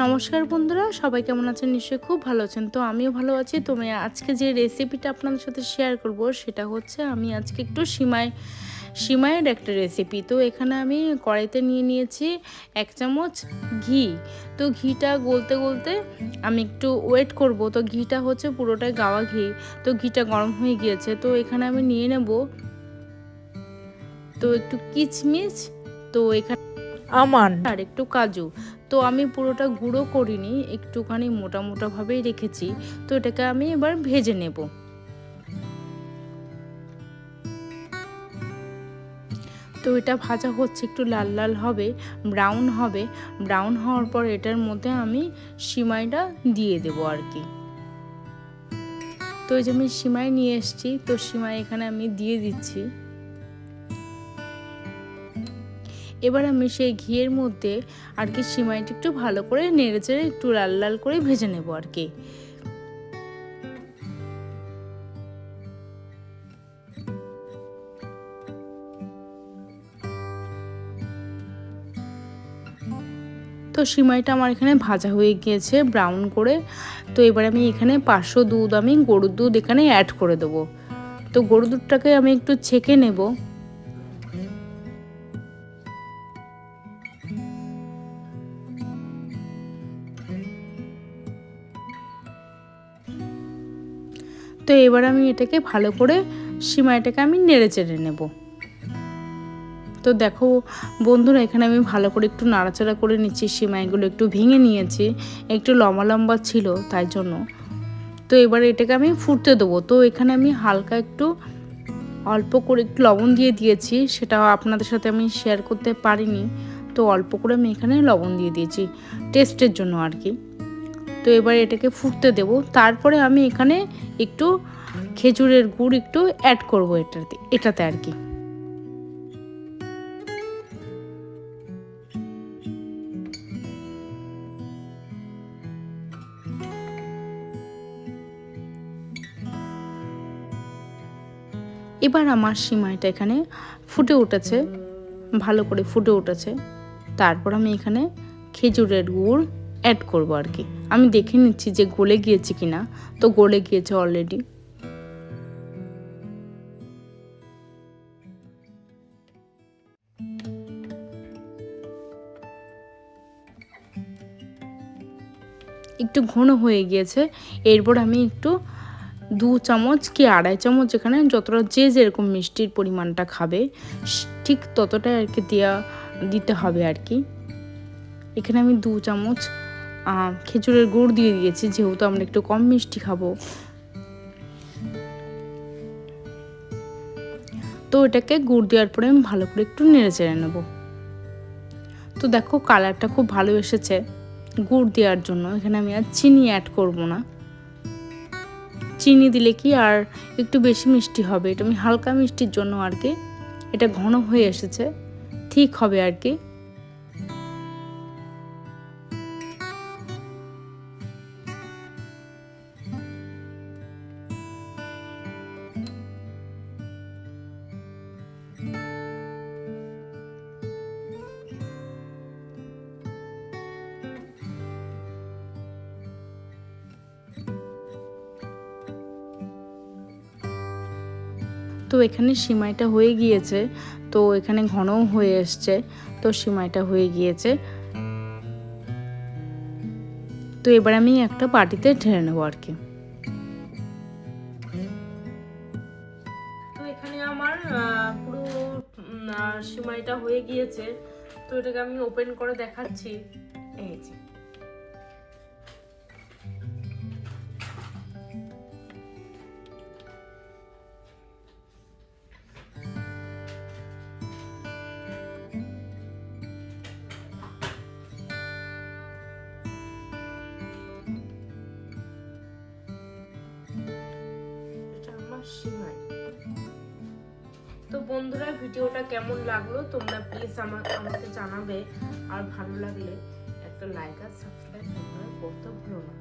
নমস্কার বন্ধুরা, সবাই কেমন আছেন? নিশ্চয়ই খুব ভালো আছেন। তো আমিও ভালো আছি। তো আমি আজকে যে রেসিপিটা আপনাদের সাথে শেয়ার করব সেটা হচ্ছে আমি আজকে একটু সিমাইয়ের একটা রেসিপি। তো এখানে আমি কড়াইতে নিয়ে নিয়েছি 1 চামচ ঘি। তো ঘিটা গলতে গলতে আমি একটু ওয়েট করব। তো ঘিটা হচ্ছে পুরোটাই গাওয়া ঘি। তো ঘিটা গরম হয়ে গিয়েছে। তো এখানে আমি নিয়ে নেব তো একটু কিচমিচ, তো এখানে আমন্ড আর একটু কাজু। তো আমি পুরোটা গুঁড়ো করিনি, একটুখানি মোটা মোটা ভাবেই রেখেছি। তো এটাকে আমি এবার ভেজে নেব। তো এটা ভাজা হচ্ছে, একটু লাল লাল হবে, ব্রাউন হবে। ব্রাউন হওয়ার পর এটার মধ্যে আমি সিমাইটা দিয়ে দেবো আর কি। তো এই যে আমি সিমাই নিয়ে এসেছি, তো সিমাই এখানে আমি দিয়ে দিচ্ছি। এবার আমি সেই ঘিয়ের মধ্যে আর কি সিমাইটা একটু ভালো করে নেড়ে চেড়ে একটু লাল লাল করে ভেজে নেব আর কি। তো সিমাইটা আমার এখানে ভাজা হয়ে গিয়েছে ব্রাউন করে। তো এবার আমি এখানে 500 দুধ, আমি গরুর দুধ এখানে অ্যাড করে দেবো। তো গরুর দুধটাকে আমি একটু ছেঁকে নেব। তো এবার আমি এটাকে ভালো করে সিমাইটাকে আমি নেড়ে চেড়ে নেব। তো দেখো বন্ধুরা, এখানে আমি ভালো করে একটু নাড়াচাড়া করে নিচ্ছি। সিমাইগুলো একটু ভেঙে নিয়েছি, একটু লম্বা লম্বা ছিল তাই জন্য। তো এবার এটাকে আমি ফুটতে দেবো। তো এখানে আমি হালকা একটু অল্প করে একটু লবণ দিয়ে দিয়েছি, সেটা আপনাদের সাথে আমি শেয়ার করতে পারিনি। তো অল্প করে আমি এখানে লবণ দিয়ে দিয়েছি টেস্টের জন্য আর কি। তো এবার এটাকে ফুটতে দেব। তারপরে আমি এখানে একটু খেজুরের গুড় একটু অ্যাড করব এটাতে আর কি। এবার আমার সিমাইটা এখানে ফুটে উঠেছে, ভালো করে ফুটে উঠেছে। তারপর আমি এখানে খেজুরের গুড় অ্যাড করব আর কি। আমি দেখে নিচ্ছি যে গলে গিয়েছে কিনা। তো গলে গিয়েছে অলরেডি। একটু ঘন হয়ে গিয়েছে। এরপর আমি একটু 2 চামচ কি 2.5 চামচ, এখানে যতটা যে যেরকম মিষ্টির পরিমাণটা খাবে ঠিক ততটাই আর কি দিতে হবে আর কি। এখানে আমি 2 চামচ খেজুরের গুড় দিয়ে দিয়েছি, যেহেতু আমরা একটু কম মিষ্টি খাবো। তো এটাকে গুড় দেওয়ার পরে আমি ভালো করে একটু নেড়ে চেড়ে নেব। তো দেখো কালারটা খুব ভালো এসেছে গুড় দেওয়ার জন্য। এখানে আমি আর চিনি অ্যাড করব না। চিনি দিলে কি আর একটু বেশি মিষ্টি হবে, এটা আমি হালকা মিষ্টির জন্য আর কি। এটা ঘন হয়ে এসেছে, ঠিক হবে আর কি। তো এখানে সিমাইটা হয়ে গিয়েছে। তো এখানে ঘনও হয়ে এসছে। তো সিমাইটা হয়ে গিয়েছে। তো এবার আমি একটা বাটিতে ঢেলে নেবো আর কি। তো এখানে আমার পুরো সিমাইটা হয়ে গিয়েছে। তো এটাকে আমি ওপেন করে দেখাচ্ছি। এই যে সিমাই। তো বন্ধুরা, ভিডিওটা কেমন লাগলো তোমরা প্লিজ আমাকে জানাবে। আর ভালো লাগলে একটা লাইক আর সাবস্ক্রাইব করতে ভুলো না।